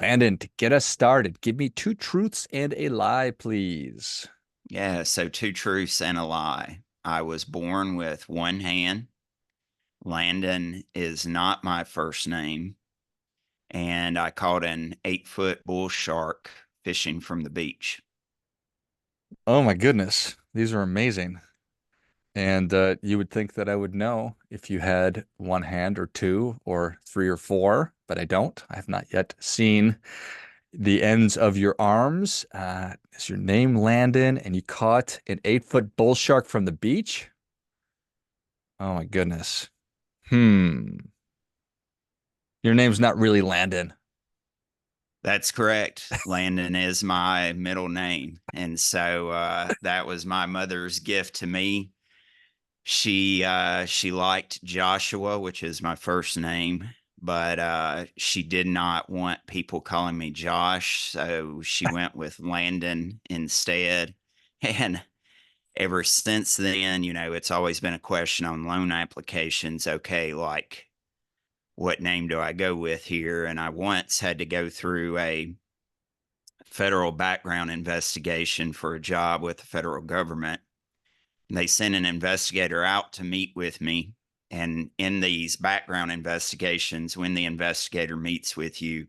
Landon, to get us started, give me two truths and a lie, please. Yeah, so two truths and a lie. I was born with one hand. Landon is not my first name. And I caught an 8-foot bull shark fishing from the beach. Oh my goodness, these are amazing. And you would think that I would know if you had one hand or two or three or four, but I don't. I have not yet seen the ends of your arms. Is your name Landon and you caught an 8-foot bull shark from the beach? Oh my goodness. Hmm. Your name's not really Landon. That's correct. Landon is my middle name. And so that was my mother's gift to me. She liked Joshua, which is my first name, but she did not want people calling me Josh, so she went with Landon instead. And ever since then, it's always been a question on loan applications. Okay, like what name do I go with here? And I once had to go through a federal background investigation for a job with the federal government. They sent an investigator out to meet with me. And in these background investigations, when the investigator meets with you,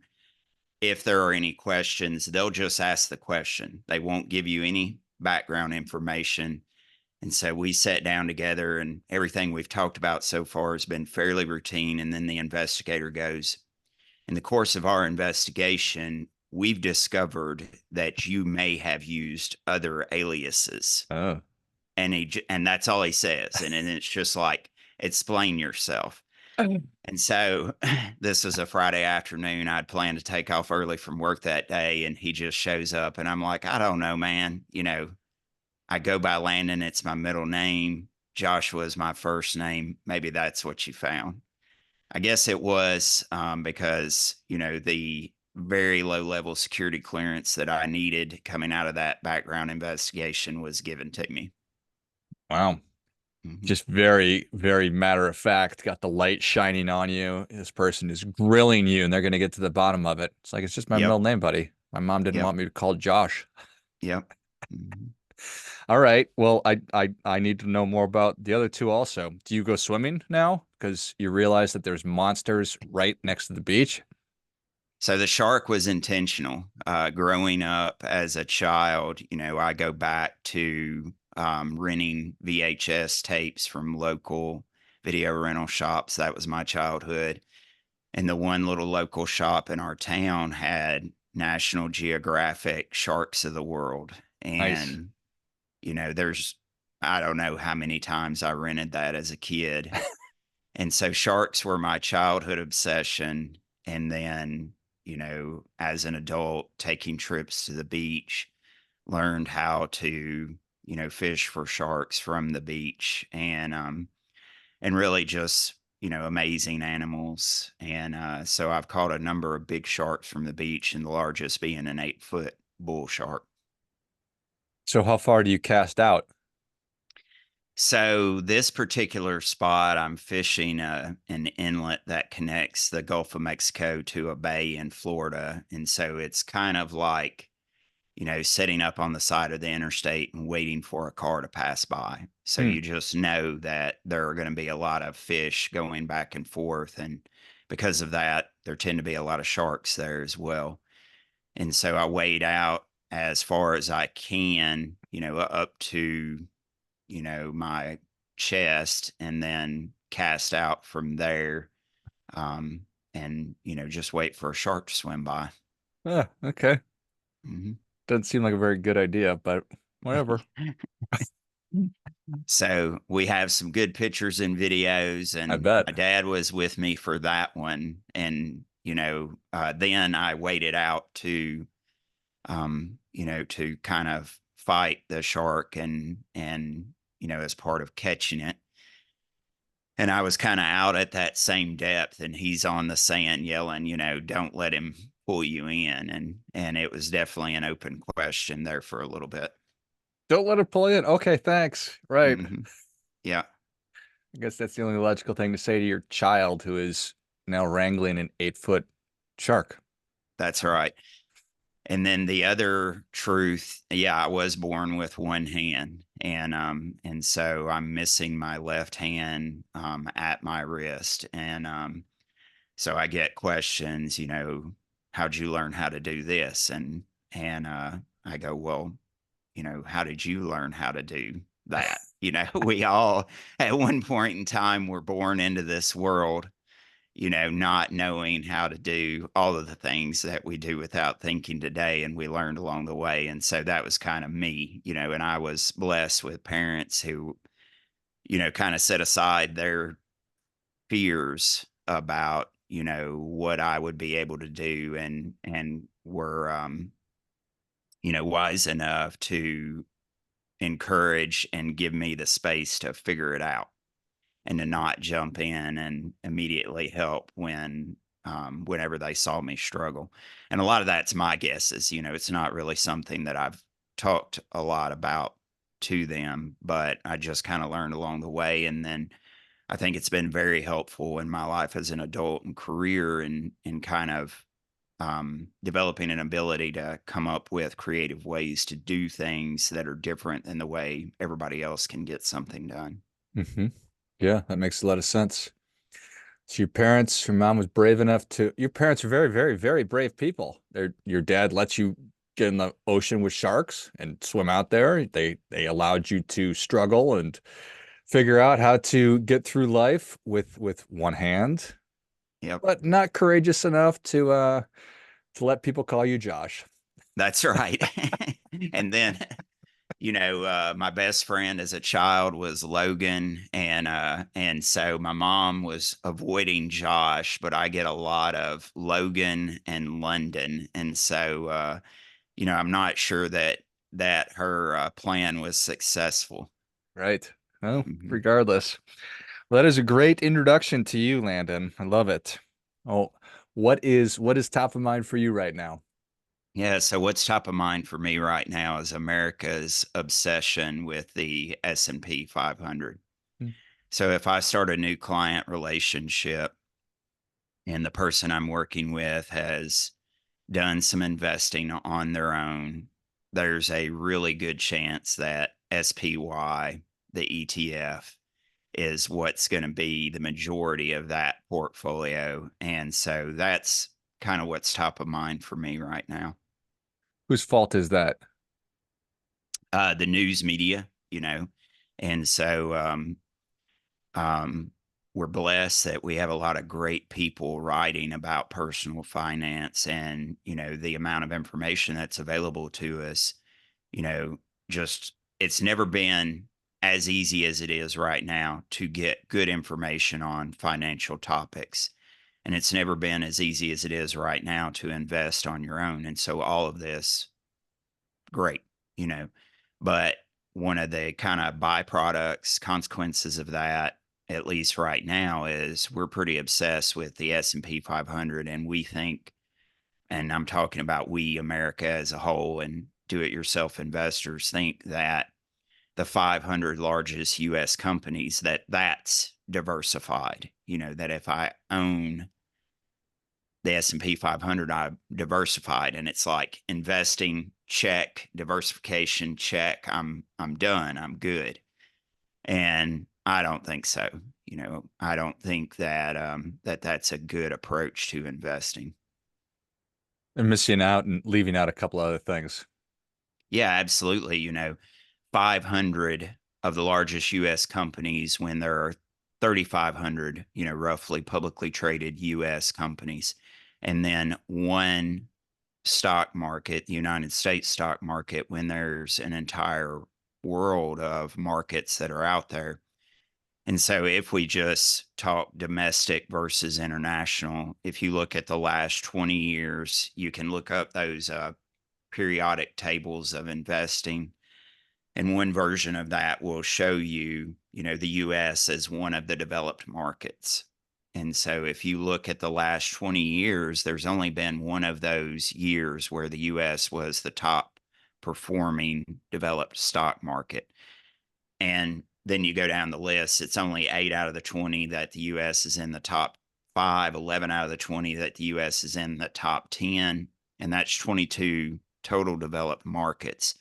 if there are any questions, they'll just ask the question. They won't give you any background information. And so we sat down together, and everything we've talked about so far has been fairly routine. And then the investigator goes, in the course of our investigation, we've discovered that you may have used other aliases. Oh. And that's all he says. And then it's just like, explain yourself. And so this was a Friday afternoon. I'd planned to take off early from work that day, and he just shows up, and I'm like, I don't know, man. I go by Landon. It's my middle name. Joshua is my first name. Maybe that's what you found. I guess it was because, the very low level security clearance that I needed coming out of that background investigation was given to me. Wow. Mhm. Just very, very matter of fact, got the light shining on you. This person is grilling you and they're going to get to the bottom of it. It's like, it's just my Yep. middle name, buddy. My mom didn't Yep. want me to call Josh. Yep. Mhm. All right. Well, I need to know more about the other two also. Do you go swimming now? Because you realize that there's monsters right next to the beach? So the shark was intentional. Growing up as a child, I go back to renting VHS tapes from local video rental shops. That was my childhood. And the one little local shop in our town had National Geographic Sharks of the World. Nice. And, there's, I don't know how many times I rented that as a kid. And so sharks were my childhood obsession. And then, as an adult, taking trips to the beach, learned how to, fish for sharks from the beach and really just, amazing animals. And so I've caught a number of big sharks from the beach, and the largest being an 8-foot bull shark. So how far do you cast out? So this particular spot, I'm fishing an inlet that connects the Gulf of Mexico to a bay in Florida, and so it's kind of like setting up on the side of the interstate and waiting for a car to pass by. So Hmm. you just know that there are going to be a lot of fish going back and forth, and because of that, there tend to be a lot of sharks there as well. And so I wade out as far as I can, up to my chest, and then cast out from there, and just wait for a shark to swim by. Okay. Mhm. Doesn't seem like a very good idea, but whatever. So we have some good pictures and videos, I and bet. my dad was with me for that one. And then I waited out to kind of fight the shark, and as part of catching it. And I was kind of out at that same depth, and he's on the sand yelling, don't let him pull you in. And it was definitely an open question there for a little bit. Don't let it pull in. Okay, thanks. Right. Hmm. Yeah, I guess that's the only logical thing to say to your child who is now wrangling an 8-foot shark. That's right. And then the other truth, yeah, I was born with one hand, and so I'm missing my left hand at my wrist, and so I get questions, how'd you learn how to do this? And I go, well, how did you learn how to do that? We all at one point in time were born into this world, not knowing how to do all of the things that we do without thinking today. And we learned along the way. And so that was kind of me, and I was blessed with parents who, kind of set aside their fears about, what I would be able to do and were, wise enough to encourage and give me the space to figure it out and to not jump in and immediately help whenever they saw me struggle. And a lot of that's my guesses. It's not really something that I've talked a lot about to them, but I just kind of learned along the way. And then I think it's been very helpful in my life as an adult and career and kind of developing an ability to come up with creative ways to do things that are different than the way everybody else can get something done. Hmm. Yeah, that makes a lot of sense. So your mom was brave enough to, your parents are very, very, very brave people. Your dad lets you get in the ocean with sharks and swim out there. They allowed you to struggle and figure out how to get through life with one hand, Yep. but not courageous enough to let people call you Josh. That's right. And then, my best friend as a child was Logan, and so my mom was avoiding Josh, but I get a lot of Logan and London, and so I'm not sure that her plan was successful. Right. Well, Mhm. regardless. Well, that is a great introduction to you, Landon. I love it. Oh, what is top of mind for you right now? Yeah, so what's top of mind for me right now is America's obsession with the S&P 500. Hmm. So if I start a new client relationship and the person I'm working with has done some investing on their own, there's a really good chance that SPY, the ETF, is what's going to be the majority of that portfolio. And so that's kind of what's top of mind for me right now. Whose fault is that? The news media, and so um, we're blessed that we have a lot of great people writing about personal finance, and the amount of information that's available to us, you know, just it's never been as easy as it is right now to get good information on financial topics. And it's never been as easy as it is right now to invest on your own. And so all of this, great, you know, but one of the kind of byproducts, consequences of that, at least right now, is we're pretty obsessed with the S&P 500, and we think, and I'm talking about we, America as a whole, and do-it-yourself investors think that the 500 largest U.S. companies, that's diversified. That if I own the S&P 500, I diversified, and it's like investing, check, diversification, check. I'm done. I'm good. And I don't think so. I don't think that that's a good approach to investing. And missing out and leaving out a couple other things. Yeah, absolutely. 500 of the largest US companies, when there are 3,500, roughly publicly traded US companies, and then one stock market, the United States stock market, when there's an entire world of markets that are out there. And so if we just talk domestic versus international, if you look at the last 20 years, you can look up those periodic tables of investing. And one version of that will show you, the US as one of the developed markets. And so if you look at the last 20 years, there's only been one of those years where the US was the top performing developed stock market. And then you go down the list, it's only 8 out of the 20 that the US is in the top 11 out of the 20 that the US is in the top 10, and that's 22 total developed markets.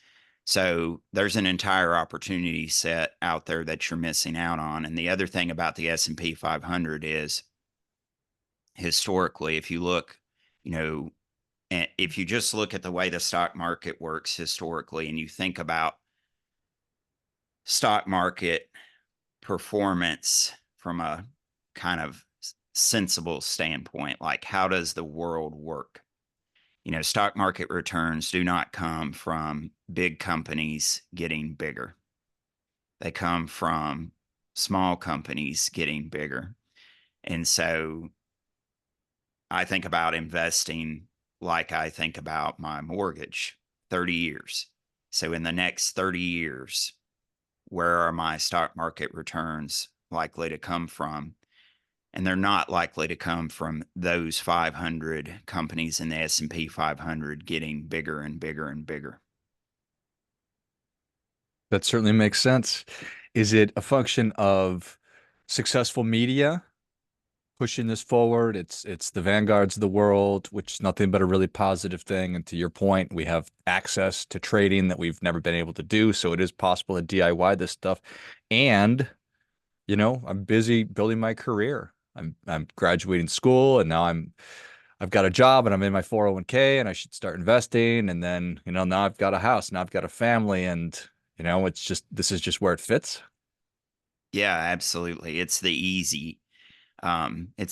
So there's an entire opportunity set out there that you're missing out on. And the other thing about the S&P 500 is historically, if you look, you know, and if you just look at the way the stock market works historically and you think about stock market performance from a kind of sensible standpoint, like how does the world work? Stock market returns do not come from big companies getting bigger. They come from small companies getting bigger. And so I think about investing like I think about my mortgage, 30 years. So in the next 30 years, where are my stock market returns likely to come from? And they're not likely to come from those 500 companies in the S&P 500 getting bigger and bigger and bigger. That certainly makes sense. Is it a function of successful media pushing this forward? It's the vanguards of the world, which is nothing but a really positive thing. And to your point, we have access to trading that we've never been able to do. So it is possible to DIY this stuff. And, I'm busy building my career. I'm graduating school and now I've got a job and I'm in my 401k and I should start investing. And then, now I've got a house, now I've got a family, and this is just where it fits. Yeah, absolutely. It's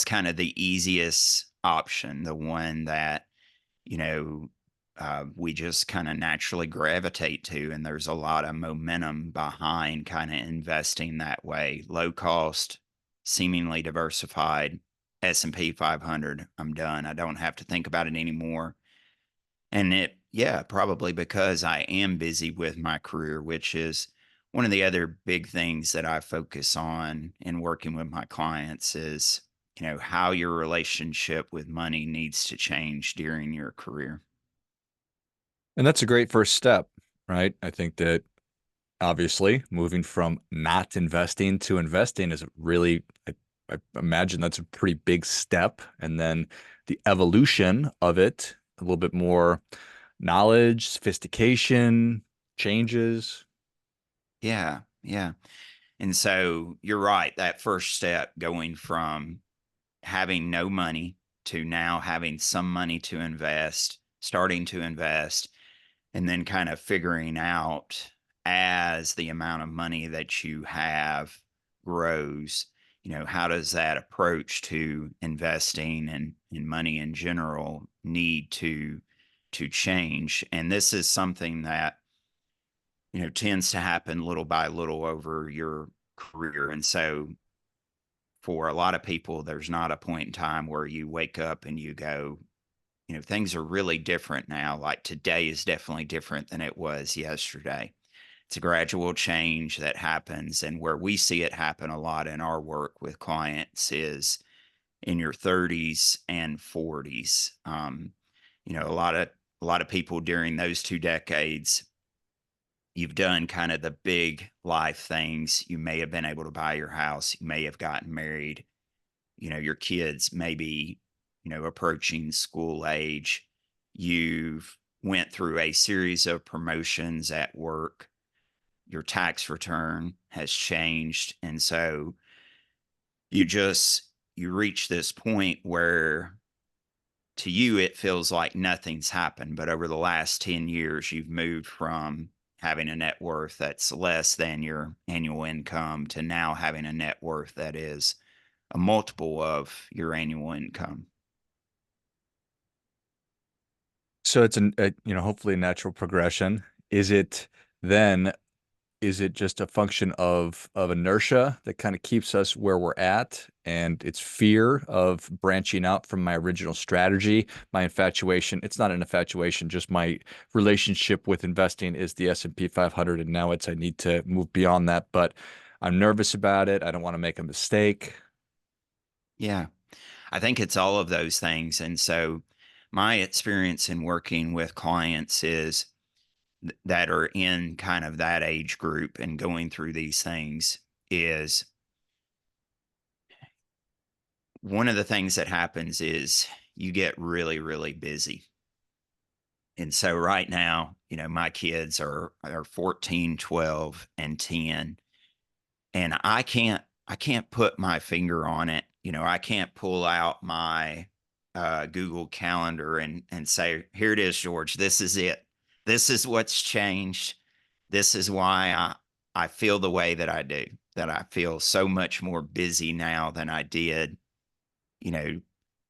kind of the easiest option, the one that, you know, we just kind of naturally gravitate to. And there's a lot of momentum behind kind of investing that way. Low cost, seemingly diversified S&P 500. I'm done. I don't have to think about it anymore. And yeah, probably because I am busy with my career, which is one of the other big things that I focus on in working with my clients is, how your relationship with money needs to change during your career. And that's a great first step, right? I think that obviously moving from not investing to investing is really, I imagine that's a pretty big step. And then the evolution of it, a little bit more knowledge, sophistication, changes. Yeah, yeah. And so you're right. That first step going from having no money to now having some money to invest, starting to invest, and then kind of figuring out as the amount of money that you have grows, how does that approach to investing and in money in general need to change? And this is something that, tends to happen little by little over your career. And so for a lot of people, there's not a point in time where you wake up and you go, things are really different now. Like today is definitely different than it was yesterday. It's a gradual change that happens. And where we see it happen a lot in our work with clients is in your 30s and 40s. A lot of people during those 2 decades, you've done kind of the big life things. You may have been able to buy your house. You may have gotten married. Your kids may be, approaching school age. You've went through a series of promotions at work. Your tax return has changed. And so you reach this point where to you it feels like nothing's happened, but over the last 10 years you've moved from having a net worth that's less than your annual income to now having a net worth that is a multiple of your annual income. So it's hopefully a natural progression. Is it then is it just a function of inertia that kind of keeps us where we're at, and it's fear of branching out from my original strategy, my infatuation? It's not an infatuation, just my relationship with investing is the S&P 500, and now I need to move beyond that, but I'm nervous about it. I don't want to make a mistake. Yeah. I think it's all of those things. And so my experience in working with clients is that are in kind of that age group and going through these things is one of the things that happens is you get really, really busy. And so right now, my kids are 14, 12, and 10. And I can't put my finger on it. I can't pull out my Google Calendar and say, here it is, George. This is it. This is what's changed. This is why I feel the way that I do, that I feel so much more busy now than I did, you know,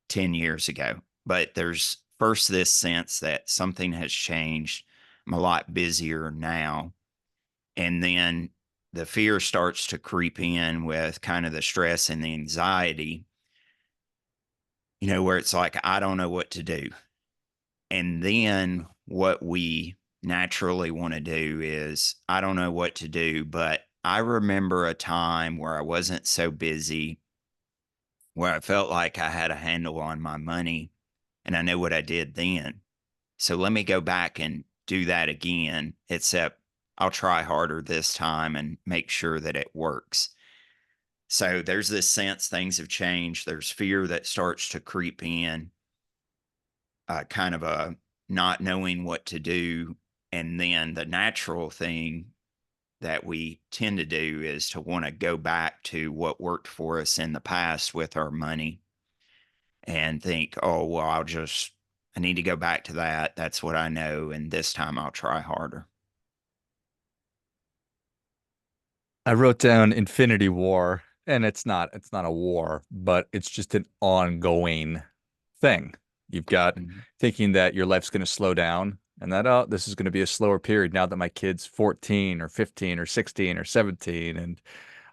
10 years ago. But there's first this sense that something has changed. I'm a lot busier now. And then the fear starts to creep in with kind of the stress and the anxiety, where it's like, I don't know what to do. And then what we naturally want to do is, I don't know what to do, but I remember a time where I wasn't so busy, where I felt like I had a handle on my money and I know what I did then. So let me go back and do that again, except I'll try harder this time and make sure that it works. So there's this sense things have changed. There's fear that starts to creep in, kind of a not knowing what to do. And then the natural thing that we tend to do is to want to go back to what worked for us in the past with our money and think, oh, well, I need to go back to that. That's what I know. And this time I'll try harder. I wrote down Infinity War, and it's not a war, but it's just an ongoing thing. You've got Mhm. thinking that your life's going to slow down and that, oh, this is going to be a slower period now that my kid's 14 or 15 or 16 or 17, and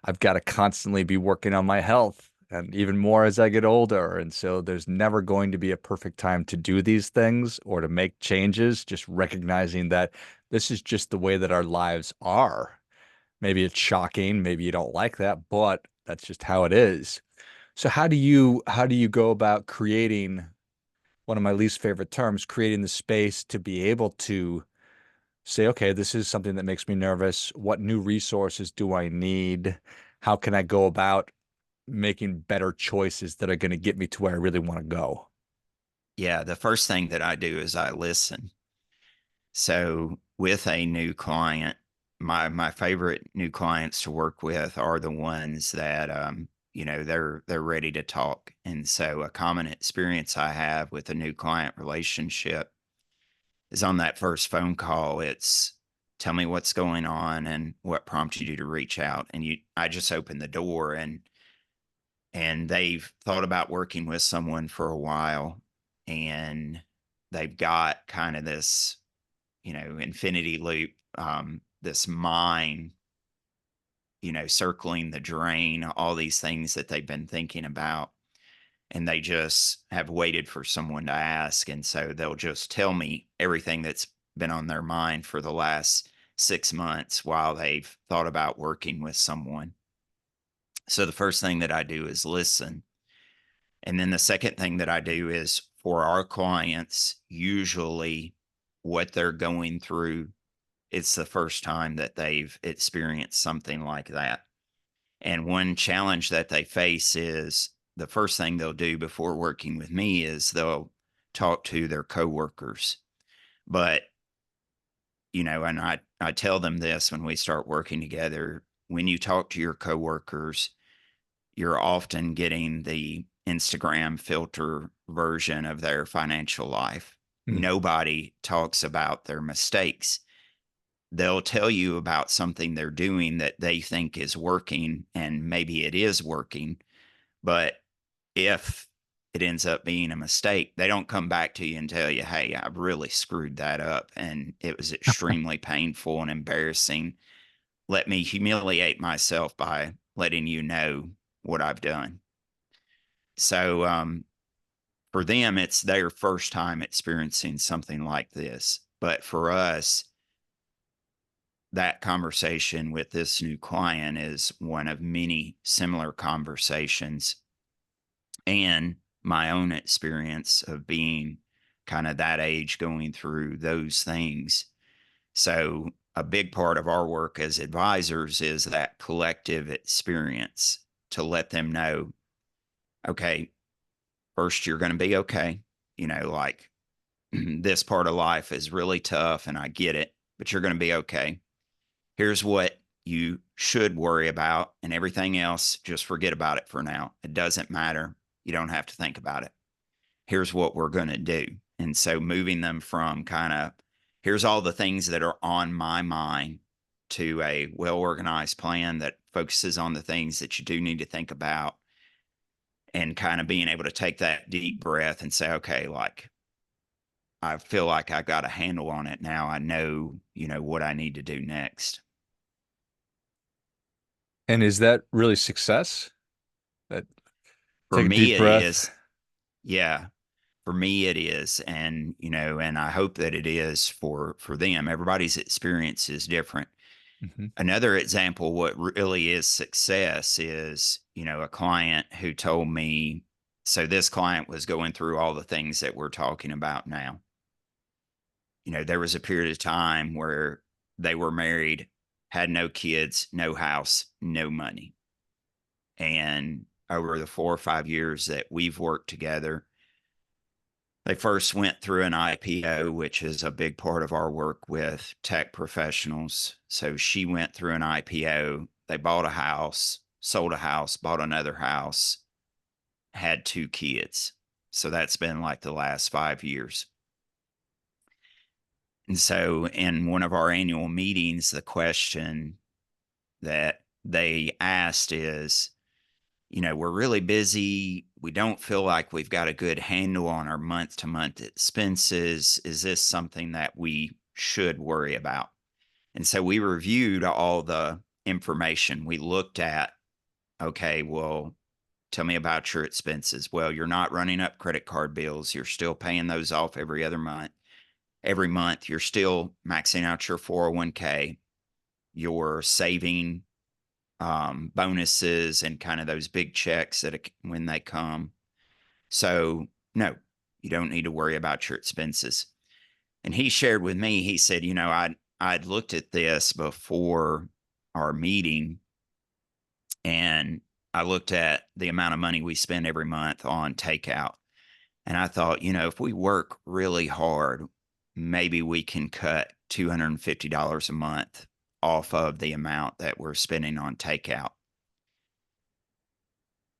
I've got to constantly be working on my health and even more as I get older. And so there's never going to be a perfect time to do these things or to make changes, just recognizing that this is just the way that our lives are. Maybe it's shocking, maybe you don't like that, but that's just how it is. So how do you go about creating one of my least favorite terms, creating the space to be able to say, okay, this is something that makes me nervous. What new resources do I need? How can I go about making better choices that are going to get me to where I really want to go? Yeah. The first thing that I do is I listen. So with a new client, my favorite new clients to work with are the ones that they're ready to talk. And so a common experience I have with a new client relationship is on that first phone call, it's tell me what's going on and what prompted you to reach out. And I just open the door and they've thought about working with someone for a while and they've got kind of this infinity loop, this mine, circling the drain, all these things that they've been thinking about. And they just have waited for someone to ask. And so they'll just tell me everything that's been on their mind for the last 6 months while they've thought about working with someone. So the first thing that I do is listen. And then the second thing that I do is for our clients, usually what they're going through, it's the first time that they've experienced something like that. And one challenge that they face is the first thing they'll do before working with me is they'll talk to their coworkers. But, and I tell them this when we start working together, when you talk to your coworkers, you're often getting the Instagram filter version of their financial life. Hmm. Nobody talks about their mistakes. They'll tell you about something they're doing that they think is working, and maybe it is working. But if it ends up being a mistake, they don't come back to you and tell you, hey, I really screwed that up. And it was extremely painful and embarrassing. Let me humiliate myself by letting you know what I've done. So for them, it's their first time experiencing something like this. But for us, that conversation with this new client is one of many similar conversations and my own experience of being kind of that age going through those things. So, a big part of our work as advisors is that collective experience to let them know okay, first, you're going to be okay. Like this part of life is really tough and I get it, but you're going to be okay. Here's what you should worry about, and everything else, just forget about it for now. It doesn't matter. You don't have to think about it. Here's what we're going to do. And so moving them from kind of, here's all the things that are on my mind, to a well organized plan that focuses on the things that you do need to think about, and kind of being able to take that deep breath and say, okay, like, I feel like I got a handle on it now. I know, what I need to do next. And is that really success? That For take a me, deep it breath. is. Yeah. For me, it is. And, and I hope that it is for them. Everybody's experience is different. Hmm. Another example, what really is success is, a client who told me, so this client was going through all the things that we're talking about now. There was a period of time where they were married, had no kids, no house, no money. And over the 4 or 5 years that we've worked together, they first went through an IPO, which is a big part of our work with tech professionals. So she went through an IPO. They bought a house, sold a house, bought another house, had 2 kids. So that's been like the last 5 years. And so in one of our annual meetings, the question that they asked is, we're really busy. We don't feel like we've got a good handle on our month to month expenses. Is this something that we should worry about? And so we reviewed all the information. We looked at, okay, well, tell me about your expenses. Well, you're not running up credit card bills. You're still paying those off every other month. Every month, you're still maxing out your 401k. You're saving bonuses and kind of those big checks that when they come. So no, you don't need to worry about your expenses. And he shared with me, he said, I'd looked at this before our meeting, and I looked at the amount of money we spend every month on takeout. And I thought, if we work really hard, maybe we can cut $250 a month off of the amount that we're spending on takeout.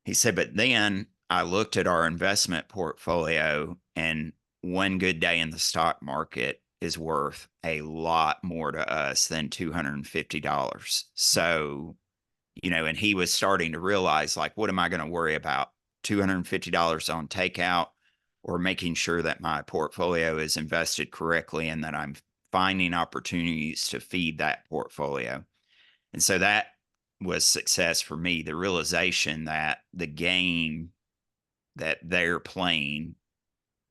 He said, but then I looked at our investment portfolio, and one good day in the stock market is worth a lot more to us than $250. So, and he was starting to realize, like, what am I going to worry about? $250 on takeout, or making sure that my portfolio is invested correctly and that I'm finding opportunities to feed that portfolio. And so that was success for me, the realization that the game that they're playing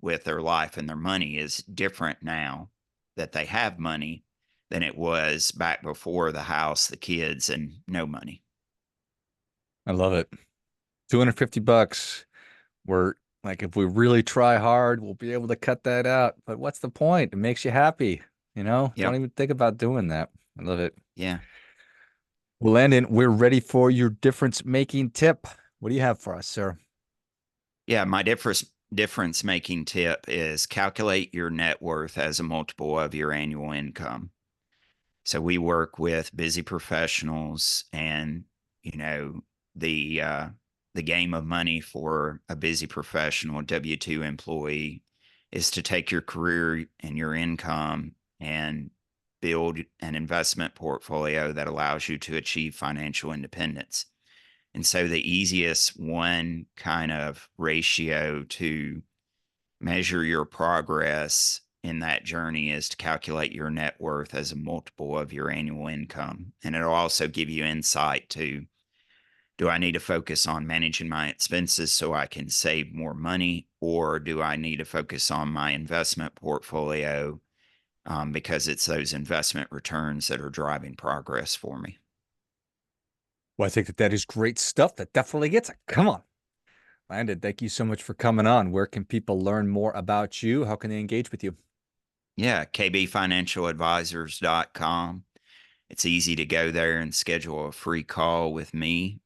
with their life and their money is different now that they have money than it was back before the house, the kids, and no money. I love it. 250 bucks. We're like, if we really try hard, we'll be able to cut that out. But what's the point? It makes you happy. Don't Yep. even think about doing that. I love it. Yeah. Well, Landon, we're ready for your difference making tip. What do you have for us, sir? Yeah. My difference making tip is calculate your net worth as a multiple of your annual income. So we work with busy professionals, and you know the uh, the game of money for a busy professional, W-2 employee, is to take your career and your income and build an investment portfolio that allows you to achieve financial independence. And so the easiest one kind of ratio to measure your progress in that journey is to calculate your net worth as a multiple of your annual income. And it'll also give you insight to, do I need to focus on managing my expenses so I can save more money? Or do I need to focus on my investment portfolio, because it's those investment returns that are driving progress for me? Well, I think that is great stuff. That definitely gets it. Come on. Landon, thank you so much for coming on. Where can people learn more about you? How can they engage with you? Yeah, kbfinancialadvisors.com. It's easy to go there and schedule a free call with me.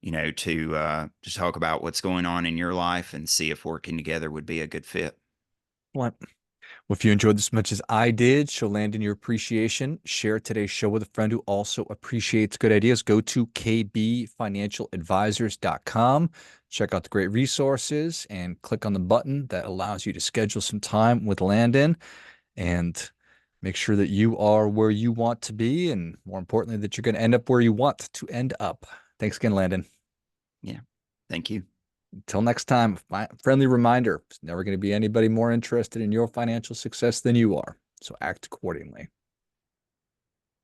to talk about what's going on in your life and see if working together would be a good fit. What? Well, if you enjoyed this as much as I did, show Landon your appreciation. Share today's show with a friend who also appreciates good ideas. Go to kbfinancialadvisors.com. Check out the great resources and click on the button that allows you to schedule some time with Landon and make sure that you are where you want to be. And more importantly, that you're going to end up where you want to end up. Thanks again, Landon. Yeah. Thank you. Until next time, friendly reminder, there's never going to be anybody more interested in your financial success than you are. So act accordingly.